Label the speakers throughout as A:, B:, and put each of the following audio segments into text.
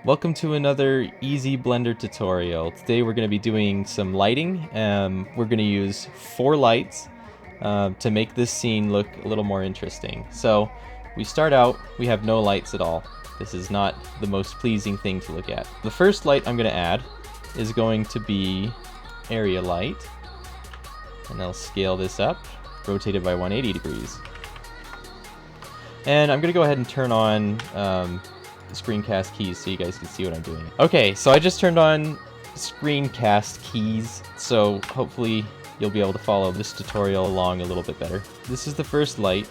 A: Welcome to another easy Blender tutorial. Today we're going to be doing some lighting. We're going to use 4 lights to make this scene look a little more interesting. So we start out, we have no lights at all. This is not the most pleasing thing to look at. The first light I'm going to add is going to be area light. And I'll scale this up, rotate it by 180 degrees. And I'm going to go ahead and turn on screencast keys so you guys can see what I'm doing. Okay, so I just turned on screencast keys, so hopefully you'll be able to follow this tutorial along a little bit better. This is the first light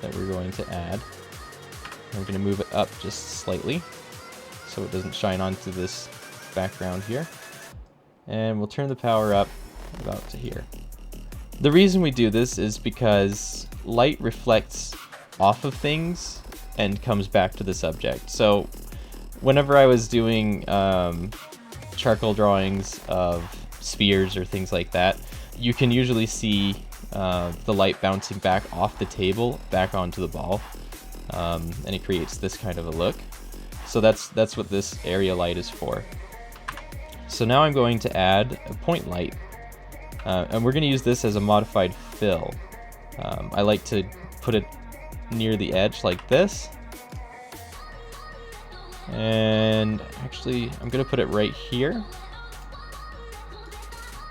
A: that we're going to add. I'm going to move it up just slightly so it doesn't shine onto this background here. And we'll turn the power up about to here. The reason we do this is because light reflects off of things and comes back to the subject. So whenever I was doing charcoal drawings of spheres or things like that, you can usually see the light bouncing back off the table back onto the ball, and it creates this kind of a look. So that's what this area light is for. So now I'm going to add a point light, and we're going to use this as a modified fill. I like to put it near the edge like this, and actually I'm gonna put it right here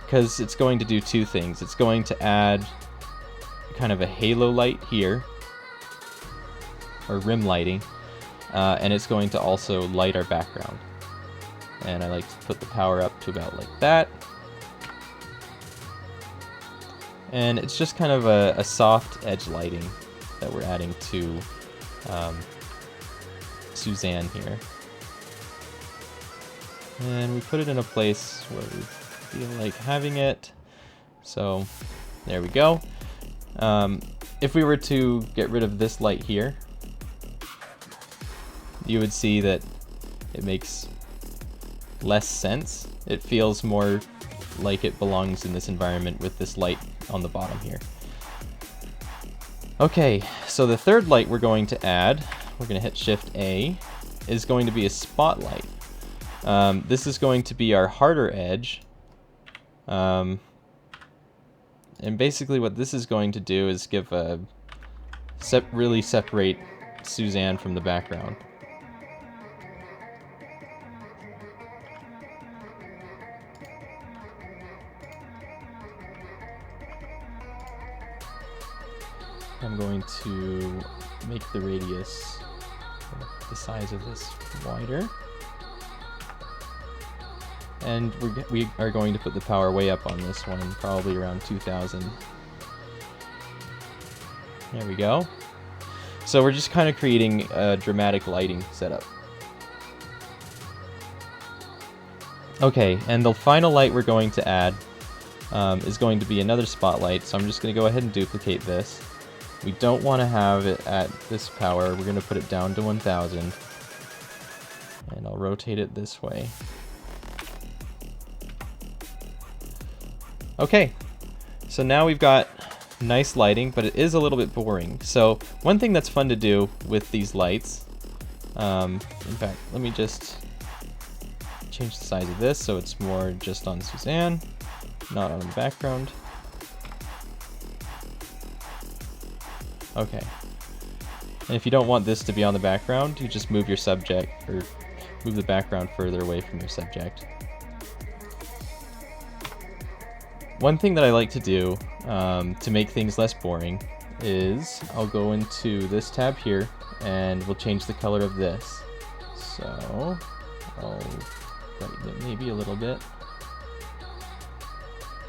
A: because it's going to do two things. It's going to add kind of a halo light here, or rim lighting, and it's going to also light our background. And I like to put the power up to about like that, and it's just kind of a soft edge lighting that we're adding to Suzanne here. And we put it in a place where we feel like having it. So there we go. If we were to get rid of this light here, you would see that it makes less sense. It feels more like it belongs in this environment with this light on the bottom here. Okay, so the third light we're going to add, we're going to hit Shift A, is going to be a spotlight. This is going to be our harder edge. And basically what this is going to do is give a really separate Suzanne from the background. I'm going to make the radius, the size of this, wider. And we are going to put the power way up on this one, probably around 2000. There we go. So we're just kind of creating a dramatic lighting setup. Okay, and the final light we're going to add is going to be another spotlight, so I'm just going to go ahead and duplicate this. We don't want to have it at this power. We're going to put it down to 1000. And I'll rotate it this way. Okay, so now we've got nice lighting, but it is a little bit boring. So one thing that's fun to do with these lights, in fact, let me just change the size of this so it's more just on Suzanne, not on the background. Okay. And if you don't want this to be on the background, you just move your subject, or move the background further away from your subject. One thing that I like to do to make things less boring is I'll go into this tab here and we'll change the color of this. So I'll brighten it maybe a little bit.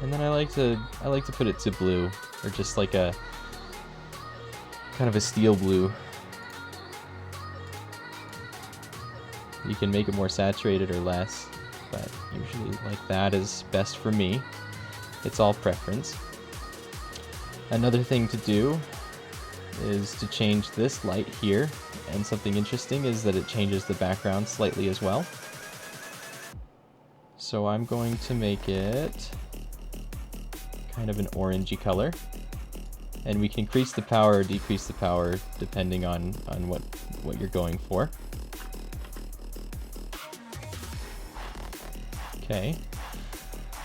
A: And then I like to put it to blue, or just like a kind of a steel blue. You can make it more saturated or less, but usually like that is best for me. It's all preference. Another thing to do is to change this light here, and something interesting is that it changes the background slightly as well. So I'm going to make it kind of an orangey color. And we can increase the power or decrease the power depending on what you're going for. Okay.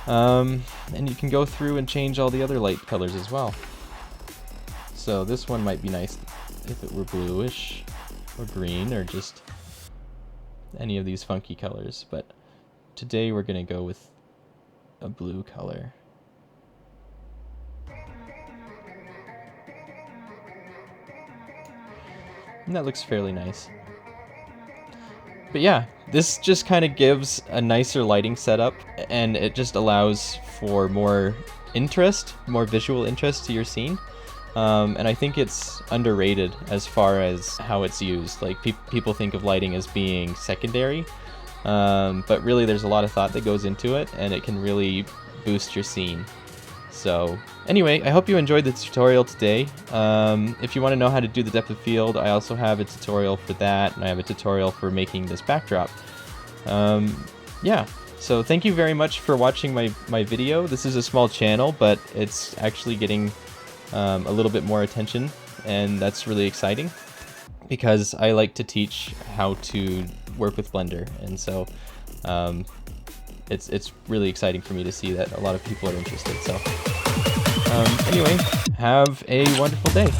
A: And you can go through and change all the other light colors as well. So this one might be nice if it were bluish or green or just any of these funky colors, but today we're gonna go with a blue color. And that looks fairly nice. But yeah, this just kind of gives a nicer lighting setup, and it just allows for more interest, more visual interest to your scene. And I think it's underrated as far as how it's used. Like, people think of lighting as being secondary, but really there's a lot of thought that goes into it, and it can really boost your scene. So anyway, I hope you enjoyed the tutorial today. If you want to know how to do the depth of field, I also have a tutorial for that, and I have a tutorial for making this backdrop. Yeah, so thank you very much for watching my video. This is a small channel, but it's actually getting a little bit more attention, and that's really exciting because I like to teach how to work with Blender, and so it's really exciting for me to see that a lot of people are interested. So anyway, have a wonderful day.